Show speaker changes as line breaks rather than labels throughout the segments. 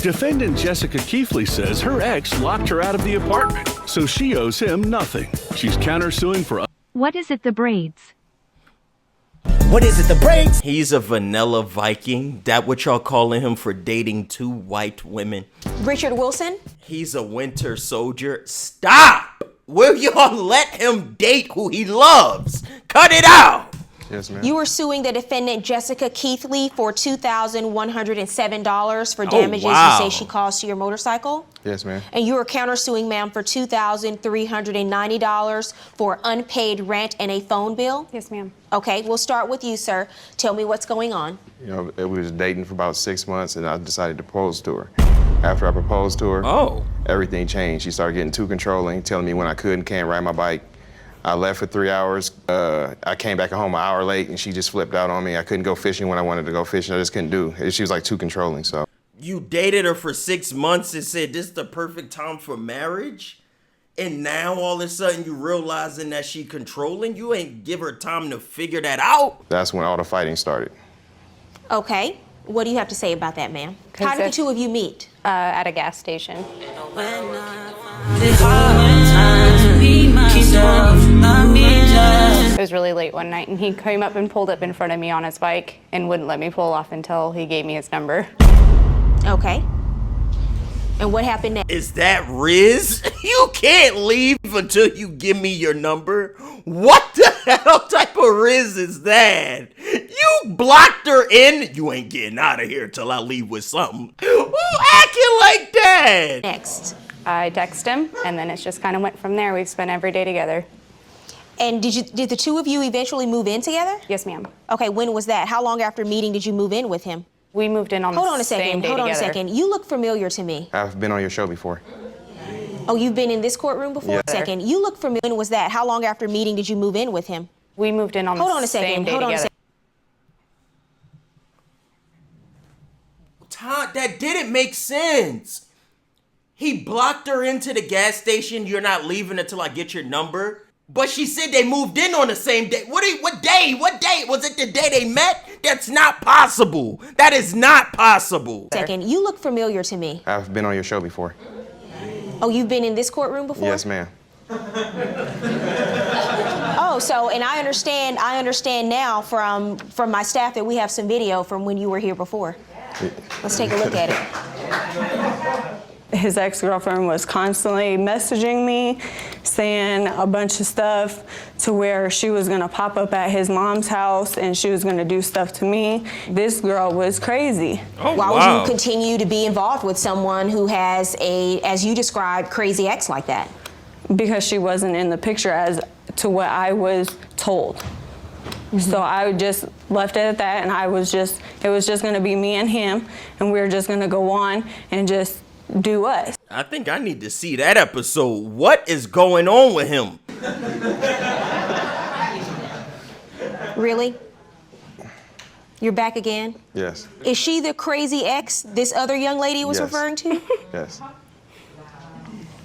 Defendant Jessica Keithley says her ex locked her out of the apartment, so she owes him nothing. She's countersuing for...
What is it, the braids?
What is it, the braids? He's a vanilla Viking. That what y'all calling him for dating 2 white women?
Richard Wilson?
He's a winter soldier. Stop! Will y'all let him date who he loves? Cut it out!
Yes, ma'am.
You were suing the defendant Jessica Keithley for $2,107 for damages you say she caused to your motorcycle?
Yes, ma'am.
And you were countersuing, ma'am, for $2,390 for unpaid rent and a phone bill?
Yes, ma'am.
Okay, we'll start with you, sir. Tell me what's going on.
You know, we was dating for about 6 months, and I decided to propose to her. After I proposed to her, everything changed. She started getting too controlling, telling me when I could and can't ride my bike. I left for 3 hours. I came back home an hour late, and she just flipped out on me. I couldn't go fishing when I wanted to go fishing. I just couldn't do it. She was like too controlling, so.
You dated her for 6 months and said this is the perfect time for marriage? And now all of a sudden you realizing that she controlling? You ain't give her time to figure that out?
That's when all the fighting started.
Okay, what do you have to say about that, ma'am? How did the two of you meet?
At a gas station. It was really late one night, and he came up and pulled up in front of me on his bike and wouldn't let me pull off until he gave me his number.
Okay. And what happened next?
Is that Rease? You can't leave until you give me your number? What the hell type of Rease is that? You blocked her in? You ain't getting out of here till I leave with something. Who acting like that?
Next.
I texted him, and then it just kind of went from there. We've spent every day together.
And did the two of you eventually move in together?
Yes, ma'am.
Okay, when was that? How long after meeting did you move in with him?
We moved in on the same day together.
Hold on a second. You look familiar to me.
I've been on your show before.
Oh, you've been in this courtroom before?
Yeah.
Second. You look familiar. When was that? How long after meeting did you move in with him?
We moved in on the same day together.
Todd, that didn't make sense. He blocked her into the gas station. You're not leaving until I get your number. But she said they moved in on the same day. What day? What day? Was it the day they met? That's not possible. That is not possible.
Second, you look familiar to me.
I've been on your show before.
Oh, you've been in this courtroom before?
Yes, ma'am.
Oh, so, and I understand now from my staff that we have some video from when you were here before. Let's take a look at it.
His ex-girlfriend was constantly messaging me, saying a bunch of stuff to where she was gonna pop up at his mom's house and she was gonna do stuff to me. This girl was crazy.
Oh, Why would you continue to be involved with someone who has a, as you described, crazy ex like that?
Because she wasn't in the picture as to what I was told. Mm-hmm. So I just left it at that, and it was just gonna be me and him, and we were just gonna go on and just do us.
I think I need to see that episode. What is going on with him?
Really? You're back again?
Yes.
Is she the crazy ex this other young lady was referring to?
Yes.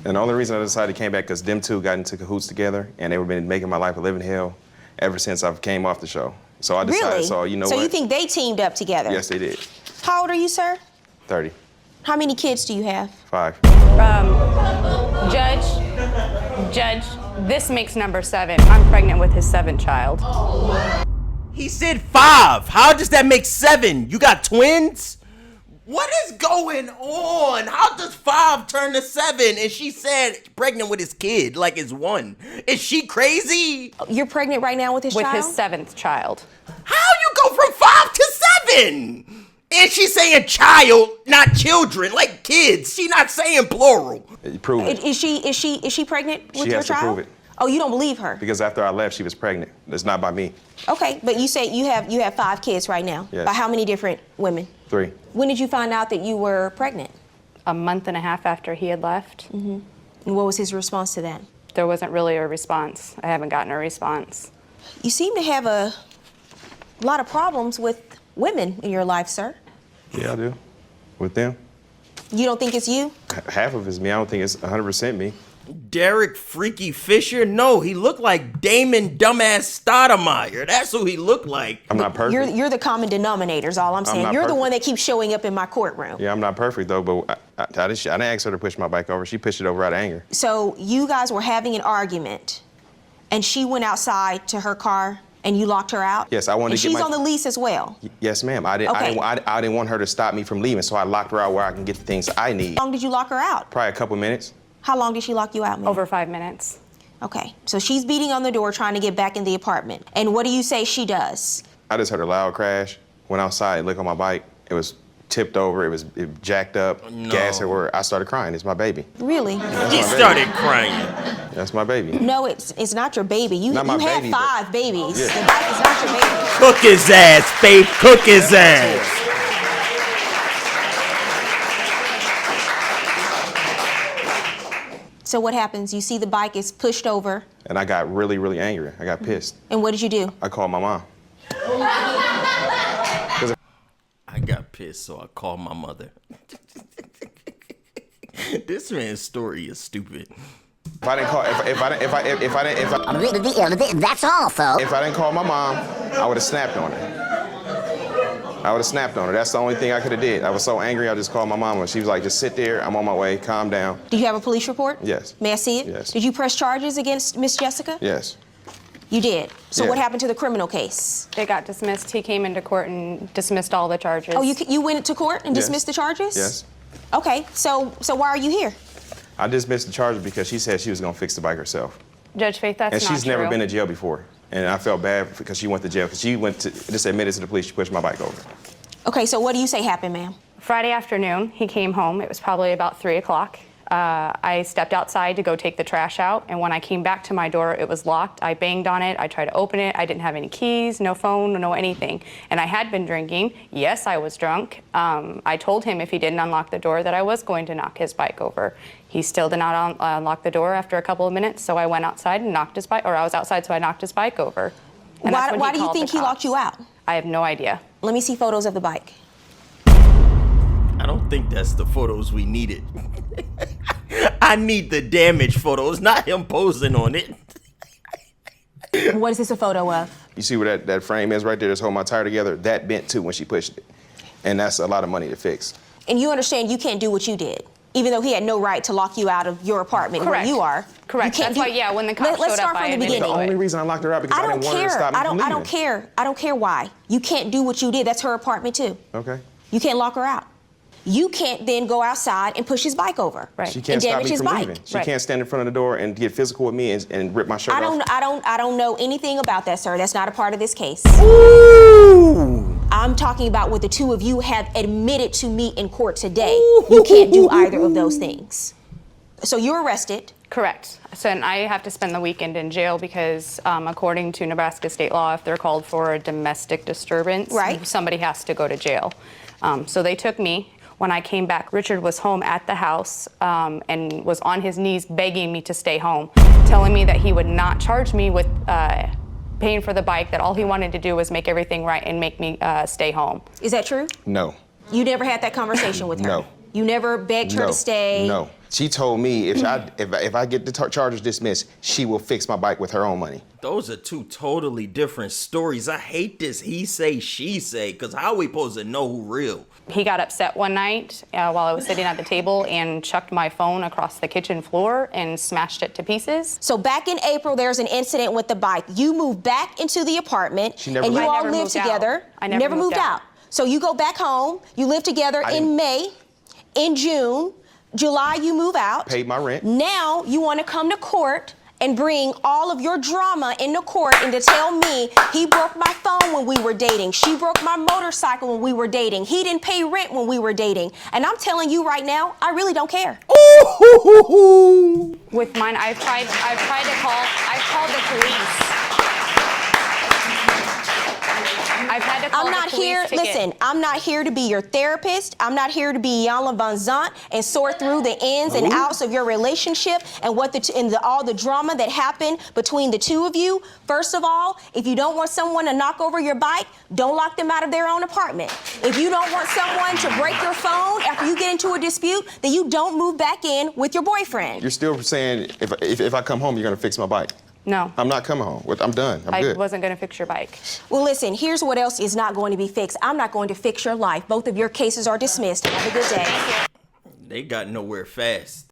And the only reason I decided to came back because them two got into cahoots together, and they've been making my life a living hell ever since I came off the show. So I decided,
really?
so you know
what? So
what?
You think they teamed up together?
Yes, they did.
How old are you, sir?
30.
How many kids do you have?
5.
Judge, this makes number 7. I'm pregnant with his 7th child.
He said 5. How does that make 7? You got twins? What is going on? How does 5 turn to 7? And she said pregnant with his kid, like it's 1. Is she crazy?
You're pregnant right now with his child?
With his 7th child.
How you go from 5 to 7? And she's saying child, not children, like kids. She not saying plural.
Prove it.
Is she pregnant with
she
your
has
child?
to prove it.
Oh, you don't believe her?
Because after I left, she was pregnant. It's not by me.
Okay, but you say you have 5 kids right now.
Yes.
By how many different women?
3.
When did you find out that you were pregnant?
A month and a half after he had left.
Mm-hmm. And what was his response to that?
There wasn't really a response. I haven't gotten a response.
You seem to have a lot of problems with women in your life, sir.
Yeah, I do. With them.
You don't think it's you?
Half of it's me. I don't think it's 100% me.
Derek Freaky Fisher? No, he looked like Damon Dumbass Stoudemire. That's who he looked like.
I'm not perfect.
You're the common denominator is all I'm saying.
not
You're the
perfect.
one that keeps showing up in my courtroom.
Yeah, I'm not perfect though, but I didn't ask her to push my bike over. She pushed it over out of anger.
So you guys were having an argument, and she went outside to her car, and you locked her out?
Yes, I wanted
and
to get
she's on the lease as well?
Yes, ma'am. I didn't want her to stop me from leaving, so I locked her out where I can get the things I need.
How long did you lock her out?
Probably a couple minutes.
How long did she lock you out, ma'am?
Over 5 minutes.
Okay, so she's beating on the door trying to get back in the apartment. And what do you say she does?
I just heard a loud crash. Went outside and looked on my bike. It was tipped over. It was jacked up.
No.
Gas everywhere. I started crying. It's my baby.
Really?
He started crying.
That's my baby.
No, it's not your baby. You
Not my
have
baby,
5 babies.
Yeah.
The bike is not your baby.
Cook his ass, babe. Cook his ass.
So what happens? You see the bike is pushed over,
And I got really, really angry. I got pissed.
and what did you do?
I called my mom.
I got pissed, so I called my mother. This man's story is stupid.
If I didn't call,
That's all, folks.
if I didn't call my mom, I would have snapped on her. That's the only thing I could have did. I was so angry, I just called my mama. She was like, just sit there. I'm on my way. Calm down.
Do you have a police report?
Yes.
May I see it?
Yes.
Did you press charges against Miss Jessica?
Yes.
You did. So
Yeah.
what happened to the criminal case?
It got dismissed. He came into court and dismissed all the charges.
Oh, you went to court and
Yes.
dismissed the charges?
Yes.
Okay, so why are you here?
I dismissed the charges because she said she was going to fix the bike herself.
Judge Faith, that's
And
not
she's never
true.
been to jail before. And I felt bad because she went to jail because she just admitted to the police she pushed my bike over.
Okay, so what do you say happened, ma'am?
Friday afternoon, he came home. It was probably about 3 o'clock. I stepped outside to go take the trash out, and when I came back to my door, it was locked. I banged on it. I tried to open it. I didn't have any keys, no phone, no anything. And I had been drinking. Yes, I was drunk. I told him if he didn't unlock the door that I was going to knock his bike over. He still did not unlock the door after a couple of minutes, so I went outside and knocked his bike, or I was outside, so I knocked his bike over. And that's when
Why
he
do you
called
think
the
he locked
cops.
you out?
I have no idea.
Let me see photos of the bike.
I don't think that's the photos we needed. I need the damage photos, not him posing on it.
What is this a photo of?
You see where that frame is right there that's holding my tire together? That bent too when she pushed it. And that's a lot of money to fix.
And you understand you can't do what you did, even though he had no right to lock you out of your apartment
Correct.
where you are.
Correct.
You can't
That's why, yeah, when the cops
Let's
showed
start
up,
from
I
the
admitted
beginning.
The only reason I locked her out because I didn't want her to stop me from leaving.
I don't care. I don't care why. You can't do what you did. That's her apartment too.
Okay.
You can't lock her out. You can't then go outside and push his bike over.
Right.
She can't
and
stop
damage
me
his
from
bike.
leaving. She
Right.
can't stand in front of the door and get physical with me and rip my shirt
I
off.
don't know anything about that, sir. That's not a part of this case.
Ooh.
I'm talking about what the two of you have admitted to me in court today. You can't do either of those things. So you're arrested.
Correct. So and I have to spend the weekend in jail because according to Nebraska state law, if they're called for a domestic disturbance,
Right.
somebody has to go to jail. So they took me. When I came back, Richard was home at the house and was on his knees begging me to stay home, telling me that he would not charge me with paying for the bike, that all he wanted to do was make everything right and make me stay home.
Is that true?
No.
You never had that conversation with her?
No.
You never begged her
No.
to stay?
No. She told me if I get the charges dismissed, she will fix my bike with her own money.
Those are two totally different stories. I hate this he say, she say, because how we supposed to know who real?
He got upset one night while I was sitting at the table and chucked my phone across the kitchen floor and smashed it to pieces.
So back in April, there's an incident with the bike. You moved back into the apartment,
She never
and you
left.
I
all
never
lived
moved out.
together.
I never
moved
moved
out.
out.
So you go back home. You live together
I
in
didn't-
May, in June, July. You move out.
Paid my rent.
Now you want to come to court and bring all of your drama into court and to tell me he broke my phone when we were dating. She broke my motorcycle when we were dating. He didn't pay rent when we were dating. And I'm telling you right now, I really don't care.
With mine, I've tried to call. I've called the police. I've had to call
I'm not
the police
here,
to get-
listen, I'm not here to be your therapist. I'm not here to be Yana Van Zant and sort through the ins and outs of your relationship and all the drama that happened between the two of you. First of all, if you don't want someone to knock over your bike, don't lock them out of their own apartment. If you don't want someone to break your phone after you get into a dispute, then you don't move back in with your boyfriend.
You're still saying if I come home, you're gonna fix my bike.
No.
I'm not coming home. I'm done. I'm
I
good.
wasn't going to fix your bike.
Well, listen, here's what else is not going to be fixed. I'm not going to fix your life. Both of your cases are dismissed. Have a good day.
They got nowhere fast.